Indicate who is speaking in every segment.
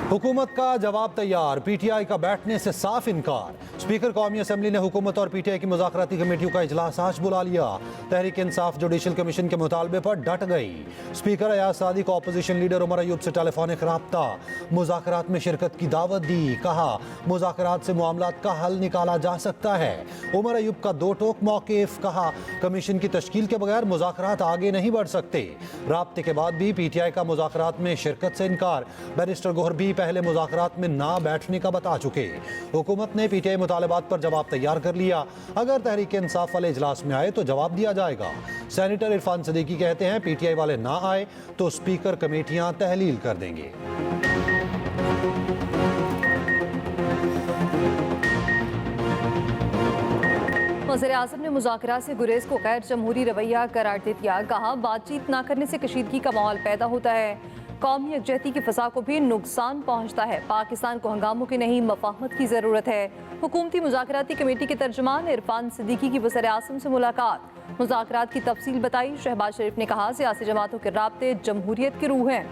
Speaker 1: हुकूमत का जवाब तैयार, पीटीआई का बैठने से साफ इनकार। स्पीकर कौमी असम्बली ने हुकूमत और पीटीआई की मुज़ाकराती कमेटियों का इजलास आज बुला लिया। तहरीक इंसाफ जुडिशल कमीशन के मुतालबे पर डट गई। स्पीकर अयाज सादी को अपोजिशन लीडर उमर अयूब से टेलीफोनिक राब्ता, मुज़ाकरात में शिरकत की दावत दी। कहा मुज़ाकरात से मामलात का हल निकाला जा सकता है। उमर अयूब का दो टोक मौक़िफ़, कहा कमीशन की तश्कील के बगैर मुज़ाकरात आगे नहीं बढ़ सकते। राब्ते के बाद भी पीटीआई का मुज़ाकरात में शिरकत से इनकार। बैरिस्टर गोहर भी पहले मुज़ाकरात में ना बैठने का बता चुके। हुकूमत ने पीटीआई मुतालबात पर जवाब तैयार कर लिया। अगर तहरीक इंसाफ वाले इजलास में आए तो जवाब दिया जाएगा। सेनेटर इरफान सदीकी कहते हैं पीटीआई वाले ना आए तो स्पीकर कमेटियां तहलील कर देंगे।
Speaker 2: वज़ीर-ए-आज़म ने मुज़ाकरात से गुरेज को गैर जमहूरी रवैया करार दे दिया। कहा बातचीत ना करने से कशीदगी का माहौल पैदा होता है, कौमी यकजहती की फ़ज़ा को भी नुकसान पहुँचता है। पाकिस्तान को हंगामों की नहीं मफाहमत की ज़रूरत है। हुकूमती मुज़ाकराती कमेटी के तर्जुमान इरफान सदीकी की वज़ीर-ए-आज़म से मुलाकात, मुज़ाकरात की तफसील बताई। शहबाज शरीफ ने कहा सियासी जमातों के राब्ते जमहूरियत की रूह हैं,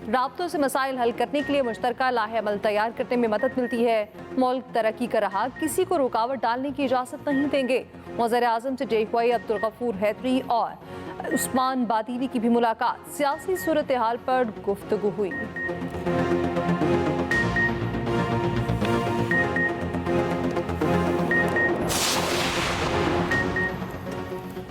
Speaker 2: राब्तों से मसाइल हल करने के लिए मुश्तरका लाहे अमल तैयार करने में मदद मिलती है। मुल्क तरक्की कर रहा, किसी को रुकावट डालने की इजाज़त नहीं देंगे। वज़ीर-ए-आज़म से जेईवाई अब्दुल गफूर हैदरी और उस्मान बादीनी की भी मुलाकात, सियासी सूरत हाल पर गुफ्तगू हुई।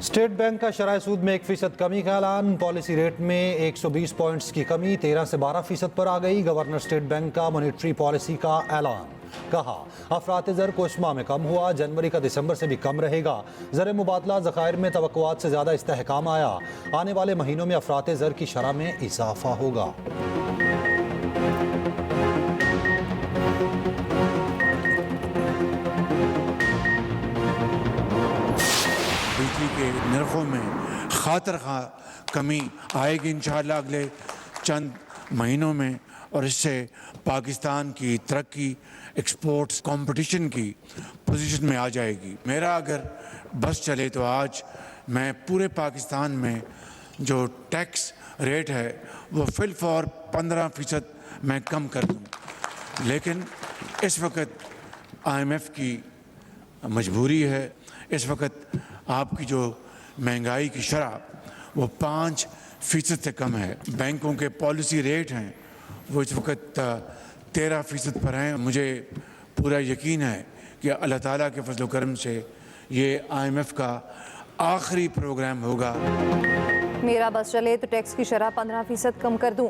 Speaker 1: स्टेट बैंक का शरह सूद में 1% कमी का ऐलान। पॉलिसी रेट में 120 पॉइंट्स की कमी 13 से 12% पर आ गई। गवर्नर स्टेट बैंक का मॉनेटरी पॉलिसी का ऐलान। कहा अफरात ज़र कुछ माह में कम हुआ, जनवरी का दिसंबर से भी कम रहेगा। ज़र मुबादला ज़खायर में तवक्कुआत से ज़्यादा इस्तेहकाम आया। आने वाले महीनों में अफरात ज़र की शरह में इजाफा होगा।
Speaker 3: बिजली के नरखों में खातर खा कमी आएगी इंशाअल्लाह अगले चंद महीनों में, और इससे पाकिस्तान की तरक्की एक्सपोर्ट्स कंपटीशन की पोजीशन में आ जाएगी। मेरा अगर बस चले तो आज मैं पूरे पाकिस्तान में जो टैक्स रेट है वो फिल फॉर 15% मैं कम कर दूं, लेकिन इस वक्त IMF की मजबूरी है। इस वक्त आपकी जो महंगाई की शरह वो 5% से कम है। बैंकों के पॉलिसी रेट हैं वो इस वक्त 13% पर हैं। मुझे पूरा यकीन है कि अल्लाह ताला के फजल करम से ये IMF का आखिरी प्रोग्राम होगा।
Speaker 2: मेरा बस चले तो टैक्स की शरह 15% कम कर दूं,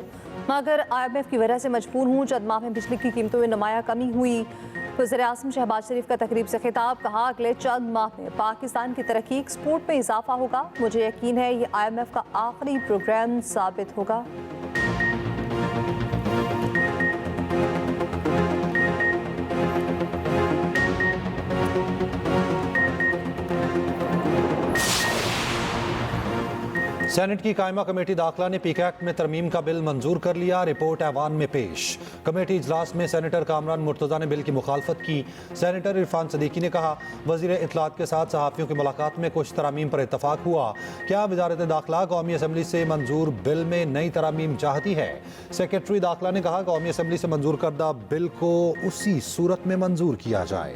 Speaker 2: मगर IMF की वजह से मजबूर हूँ। चंद माह में बिजली की कीमतों में नुमाया कमी हुई। वज़ीर-ए-आज़म शहबाज शरीफ का तकरीब से खिताब, कहा अगले चंद माह में पाकिस्तान की तरक्की एक्सपोर्ट में इजाफा होगा। मुझे यकीन है ये IMF का आखिरी प्रोग्राम साबित होगा।
Speaker 1: सेनेट की कायमा कमेटी दाखिला ने पीक एक्ट में तरमीम का बिल मंजूर कर लिया। रिपोर्ट ऐवान में पेश। कमेटी इजलास में सेनेटर कामरान मुर्तज़ा ने बिल की मुखालफत की। सेनेटर इरफान सदीकी ने कहा वज़ीर इत्तलात के साथ सहाफ़ियों की मुलाकात में कुछ तरामीम पर इत्तफाक हुआ। क्या वज़ारत दाखिला कौमी असम्बली से मंजूर बिल में नई तरामीम चाहती है? सेक्रेटरी दाखिला ने कहा कौमी असम्बली से मंजूर करदा बिल को उसी सूरत में मंजूर किया जाए।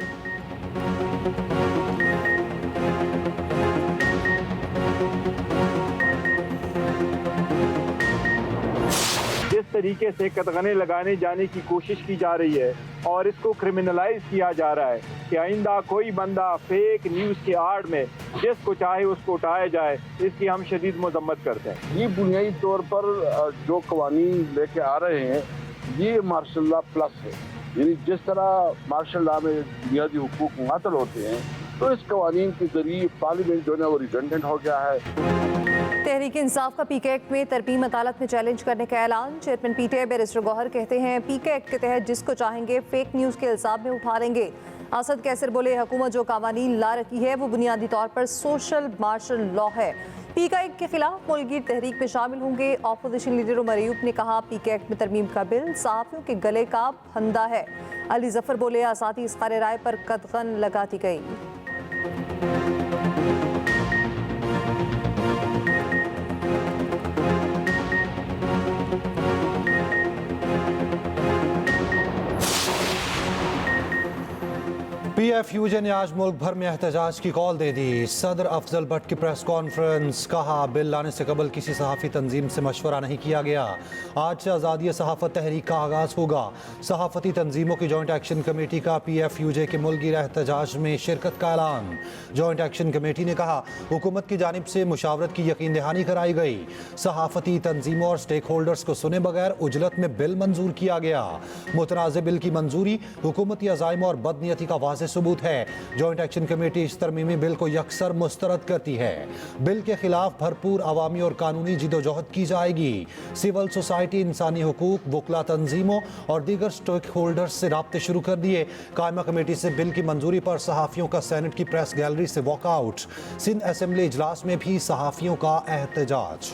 Speaker 4: जिस तरीके से कतगने लगाने जाने की कोशिश की जा रही है और इसको क्रिमिनलाइज किया जा रहा है कि आइंदा कोई बंदा फेक न्यूज़ के आड़ में जिसको चाहे उसको उठाया जाए, इसकी हम शदीद मजम्मत करते हैं।
Speaker 5: ये बुनियादी तौर पर जो कवानीन लेके आ रहे हैं ये मार्शल लॉ प्लस है, यानी जिस तरह मार्शल लॉ में बुनियादी हुकूक मुअत्तल होते हैं तो इस कवानीन के जरिए पार्लियामेंट जो है वो रिडंडेंट हो गया है।
Speaker 2: तहरीक इंसाफ का पीक एक्ट में तरमीम अदालत में चैलेंज करने का ऐलान। चेयरमैन पीटीआई बैरिस्टर गौहर कहते हैं पीक एक्ट के तहत जिसको चाहेंगे फेक न्यूज़ के इल्जाम में उठा लेंगे। असद कैसर बोले हुकूमत जो कानून ला रखी है वो बुनियादी तौर पर सोशल मार्शल लॉ है। पीक एक्ट के खिलाफ मुल्की तहरीक में शामिल होंगे। अपोजिशन लीडर उमर अयूब ने कहा पीक एक्ट में तरमीम का बिल सहाफ़ियों के गले का फंदा है। अली जफर बोले आज़ादी इज़हार राय पर कदगन लगा दी गई।
Speaker 1: PFUJ ने आज मुल्क भर में एहतजाज की कॉल दे दी। सदर अफजल भट्ट की प्रेस कॉन्फ्रेंस, कहा बिल लाने से कबल किसी सहाफ़ी तंजीम से मशवरा नहीं किया गया। आज से आज़ादी सहाफ़त तहरीक का आगाज़ होगा। सहाफ़ती तंजीमों की जॉइंट एक्शन कमेटी का PFUJ के मुल्की एहतजाज में शिरकत का ऐलान। जॉइंट एक्शन कमेटी ने कहा हुकूमत की जानिब से मुशावरत की यकीन दहानी कराई गई। सहाफ़ती तंजीमों और स्टेक होल्डर्स को सुने बगैर उजलत में बिल मंजूर किया गया। मुतनाज़ बिल की मंजूरी हुकूमती अज़ाइम और बदनीयती का वाज़ेह सबूत है। जॉइंट एक्शन कमेटी इस तरमीमी बिल को यकसर मुस्तरद करती है। बिल के खिलाफ भरपूर अवामी और कानूनी जिदोजहद की जाएगी। सिविल सोसाइटी, इंसानी हुकूक, वकला तंजीमों और दीगर स्टेक होल्डर्स से राब्ते शुरू कर दिए। कायमा कमेटी से बिल की मंजूरी पर सहाफ़ियों का सेनेट की प्रेस गैलरी से वॉकआउट। सिंध असेंबली इजलास में भी सहाफ़ियों का एहतजाज।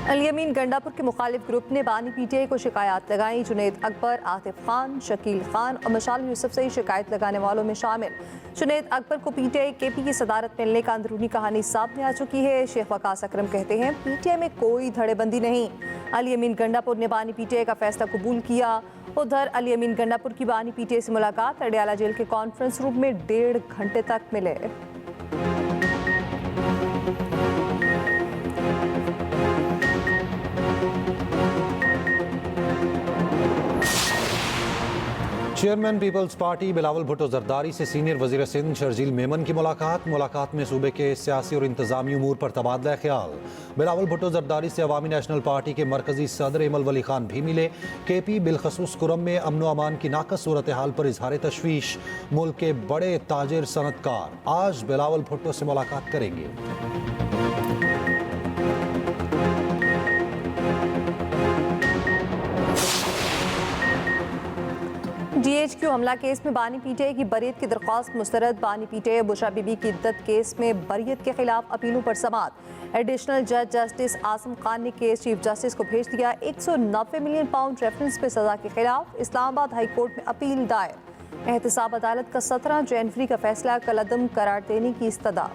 Speaker 2: अल-यमीन गंडापुर के मुखालिफ ग्रुप ने बानी PTI को शिकायत लगाई। जुनैद अकबर, आतिफ खान, शकील खान और मशाल यूसुफ से शिकायत लगाने वालों में शामिल। जुनैद अकबर को PTI KP की सदारत मिलने का अंदरूनी कहानी सामने आ चुकी है। शेख वकास अकरम कहते हैं PTI में कोई धड़ेबंदी नहीं। अल-यमीन गंडापुर ने बानी PTI का फैसला कबूल किया। उधर अल-यमीन गंडापुर की बानी PTI से मुलाकात अडयाला जेल के कॉन्फ्रेंस रूम में 1.5 घंटे तक मिले।
Speaker 1: Chairman Peoples Party Bilawal Bhutto Zardari से सीनियर वजीर सिंध शर्जील मेमन की मुलाकात में सूबे के सियासी और इंतजामी उमूर पर तबादला ख्याल। बिलावल भुट्टो जरदारी से अवामी नेशनल पार्टी के मरकजी सदर इमल वली खान भी मिले। KP बिलखसूस कुरम में अमन व अमान की नाकस सूरत हाल पर इजहार तशवीश। मुल्क के बड़े ताजिर सनतकार आज बिलावल भुट्टो से मुलाकात करेंगे।
Speaker 2: DHQ हमला केस में बानी PTI की बरीयत की दरख्वास्त मुस्तरद। बानी PTI बुशरा बीबी की इद्दत केस में बरीयत के खिलाफ अपीलों पर समाअत। एडिशनल जज जस्टिस आसम खान ने केस चीफ जस्टिस को भेज दिया। 190 मिलियन पाउंड रेफरेंस पे सजा के खिलाफ इस्लामाबाद हाई कोर्ट में अपील दायर। एहतसाब अदालत का 17 जनवरी का फैसला कलअदम करार देने की इस्तदा।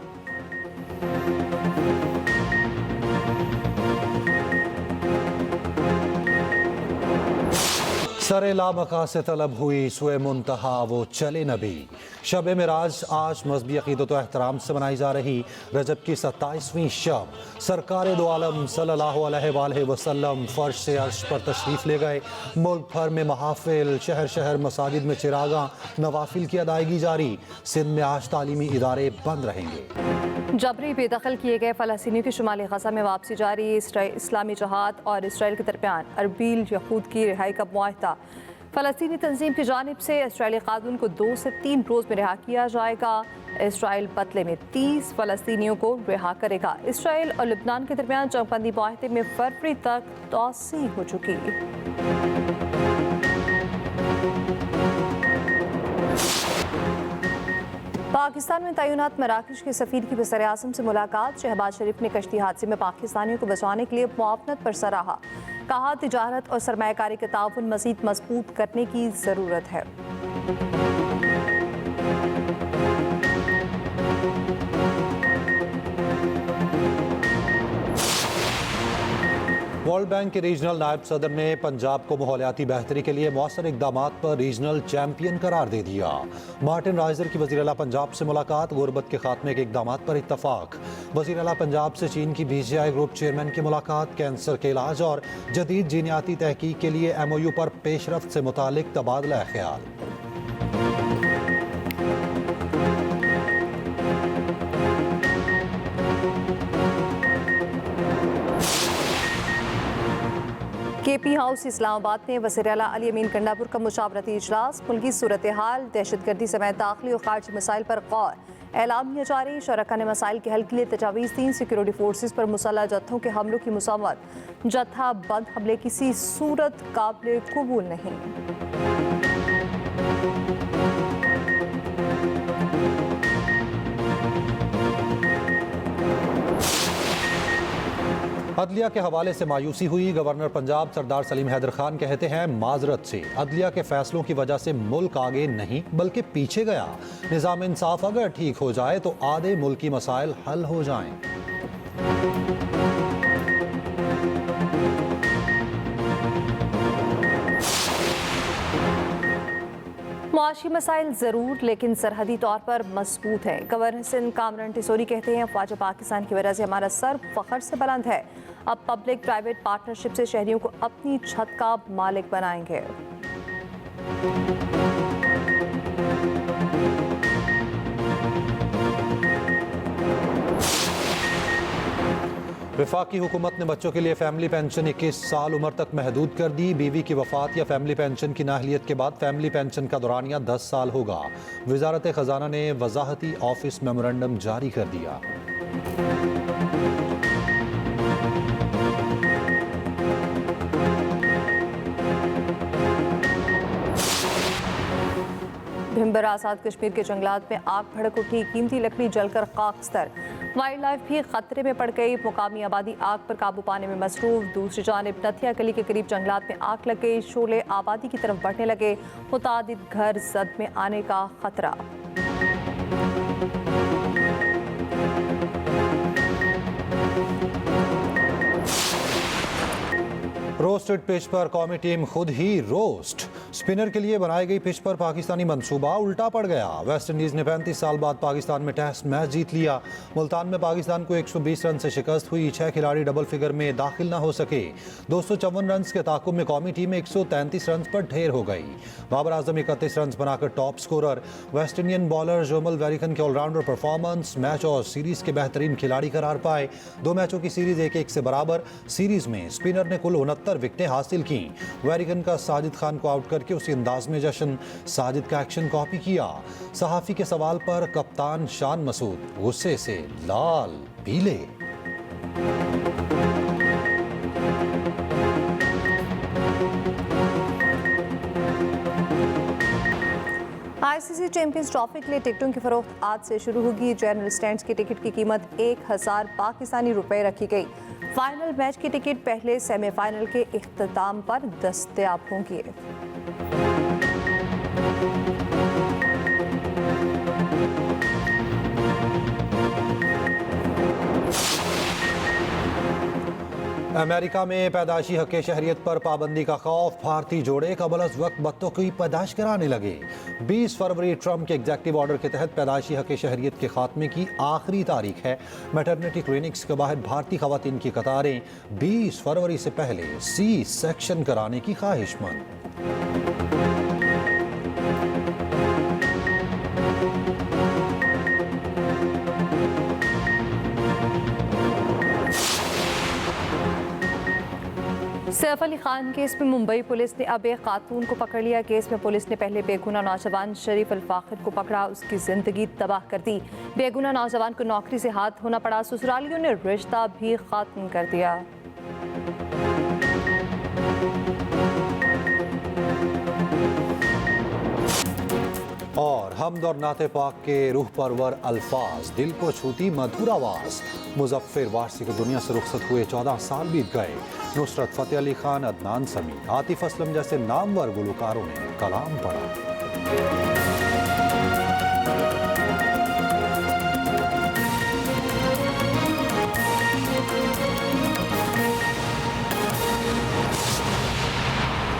Speaker 1: सरे लामका से तलब हुई सुए मुंतहा वो चले नबी। शब मेराज आज मजहबी अकीदत व एहतराम से मनाई जा रही रजब की 27वीं शब। सरकार दो आलम सल्लल्लाहु अलैहि वसल्लम फर्श से अर्श पर तशरीफ़ ले गए। मुल्क भर में महाफिल, शहर शहर मसाजिद में चिरागा, नवाफिल की अदायगी जारी। सिंध में आज तालीमी इदारे बंद रहेंगे।
Speaker 2: जबरी बेदखल किए गए फ़लस्तीनियों की शुमाली गज़ा में वापसी जारी। इस्लामी जहाद और इसराइल के दरमियान अरबील यहूद की रिहाई का मुआहदा। फ़लस्तीनी तंजीम की जानिब से इसराइली क़ादून को 2 से 3 रोज़ में रिहा किया जाएगा। इसराइल बदले में 30 फ़लस्तीनियों को रिहा करेगा। इसराइल और लबनान के दरमियान जंगबंदी मुआहदे में फरवरी तक तोसी हो चुकी। पाकिस्तान में तैनात मराकश के सफ़ीर की वज़ीर आज़म से मुलाकात। शहबाज शरीफ ने कश्ती हादसे में पाकिस्तानियों को बचाने के लिए मुआवनत पर सराहा। कहा तिजारत और सरमायाकारी के ताउन मज़ीद मजबूत करने की ज़रूरत है।
Speaker 1: वर्ल्ड बैंक के रीजनल नायब सदर ने पंजाब को माहौलियाती बेहतरी के लिए मौसर इकदामात पर रीजनल चैंपियन करार दे दिया। मार्टिन राइजर की वज़ीर आला पंजाब से मुलाकात। गुरबत के खात्मे के इकदामात पर इत्तफाक। वज़ीर आला पंजाब से चीन की BGI ग्रुप चेयरमैन की मुलाकात। कैंसर के इलाज और जदीद जीनियाती तहकीक के लिए MOU पर पेशरफ्त से मुतालिक तबादला ख्याल।
Speaker 2: KP हाउस इस्लामाबाद में वज़ीर आला अल-यमीन गंडापुर का मुशावरती इजलास। मुल्की सूरत हाल, दहशतगर्दी समेत दाखिली और खारजी मसाइल पर गौर। एलामिया जारी। शरका ने मसाइल के हल के लिए तजावीज़ दी। सिक्योरिटी फोर्सेस पर मुसल्लह जत्थों के हमलों की मुसम्मत। जत्था बंद हमले किसी सूरत काबिल कबूल नहीं।
Speaker 1: अदलिया के हवाले से मायूसी हुई। गवर्नर पंजाब सरदार सलीम हैदर खान कहते हैं माजरत से अदलिया के फैसलों की वजह से मुल्क आगे नहीं बल्कि पीछे गया। निज़ाम इंसाफ अगर ठीक हो जाए तो आधे मुल्की मसाइल हल हो जाएं।
Speaker 2: मुआशी मसाइल ज़रूर, लेकिन सरहदी तौर पर मजबूत है। गवर्नर सिंध कामरान टिसोरी कहते हैं, अफवाज पाकिस्तान की वजह से हमारा सर फख्र से बुलंद है। अब पब्लिक प्राइवेट पार्टनरशिप से शहरियों को अपनी छत का मालिक बनाएंगे।
Speaker 1: वफाकी हुकूमत ने बच्चों के लिए फैमिली पेंशन 21 साल उम्र तक महदूद कर दी। बीवी की वफात या फैमिली पेंशन की नाहलियत के बाद फैमिली पेंशन का दौरानिया 10 साल होगा। वजारत खजाना ने वजाहती ऑफिस मेमोरेंडम जारी कर दिया।
Speaker 2: भिंबर आजाद कश्मीर के जंगलात में आग भड़क उठी, कीमती लकड़ी जलकर खाकस्तर। वाइल्ड लाइफ भी खतरे में पड़ गई। मुकामी आबादी आग पर काबू पाने में मसरूफ। दूसरी जानिब नथिया गली के करीब जंगलात में आग लग गई। शोले आबादी की तरफ बढ़ने लगे। मुतादिद घर जद में आने का खतरा।
Speaker 1: रोस्टेड पिच पर कौमी टीम खुद ही रोस्ट। स्पिनर के लिए बनाई गई पिच पर पाकिस्तानी मंसूबा उल्टा पड़ गया। वेस्ट इंडीज ने 35 साल बाद पाकिस्तान में टेस्ट मैच जीत लिया। मुल्तान में पाकिस्तान को 120 रन से शिकस्त हुई। 6 खिलाड़ी डबल फिगर में दाखिल न हो सके। 254 रन के ताकुब में कौमी टीम 133 रन पर ढेर हो गई। बाबर आजम 31 रन बनाकर top scorer. West Indian bowler Jomel Warrican के ऑलराउंडर परफॉर्मेंस मैच और सीरीज के बेहतरीन खिलाड़ी करार पाए। 2 मैचों की सीरीज 1-1 से बराबर। सीरीज में स्पिनर ने कुल 69 विकेटें हासिल की। वेरिकन का साजिद खान को आउट करके उसी अंदाज में जश्न। साजिद का एक्शन कॉपी किया। सहाफी के सवाल पर कप्तान शान मसूद गुस्से से लाल पीले।
Speaker 2: आईसीसी चैंपियंस ट्रॉफी के लिए टिकटों की फरोख्त आज से शुरू होगी। जनरल स्टैंड्स की टिकट की कीमत 1000 पाकिस्तानी रुपए रखी गई। फाइनल मैच की टिकट पहले सेमीफाइनल के इख्तिताम पर दस्तयाब होंगी।
Speaker 1: अमेरिका में पैदाशी हक शहरियत पर पाबंदी का खौफ। भारतीय जोड़े कबल अज वक्त बच्चों की पैदाइश कराने लगे। 20 फरवरी ट्रंप के एग्जेक्टिव ऑर्डर के तहत पैदाशी हक शहरियत के खात्मे की आखिरी तारीख है। मैटरनिटी क्लिनिक्स के बाहर भारतीय खवातीन की कतारें। 20 फरवरी से पहले सी सेक्शन कराने की ख्वाहिशमंद।
Speaker 2: सैफ अली खान केस में मुंबई पुलिस ने अब एक खातून को पकड़ लिया। केस में पुलिस ने पहले बेगुनाह नौजवान शरीफ अल फाखिर को पकड़ा, उसकी जिंदगी तबाह कर दी। बेगुनाह नौजवान को नौकरी से हाथ धोना पड़ा। ससुरालियों ने रिश्ता भी खत्म कर दिया।
Speaker 1: और हमद और नाते पाक के रूह परवर अल्फाज, दिल को छूती मधुर आवाज। मुजफ्फर वारसी की दुनिया से रुखसत हुए 14 साल बीत गए। नुसरत फतेह अली खान, अदनान समी, आतिफ असलम जैसे नामवर गुलकारों ने कलाम पढ़ा।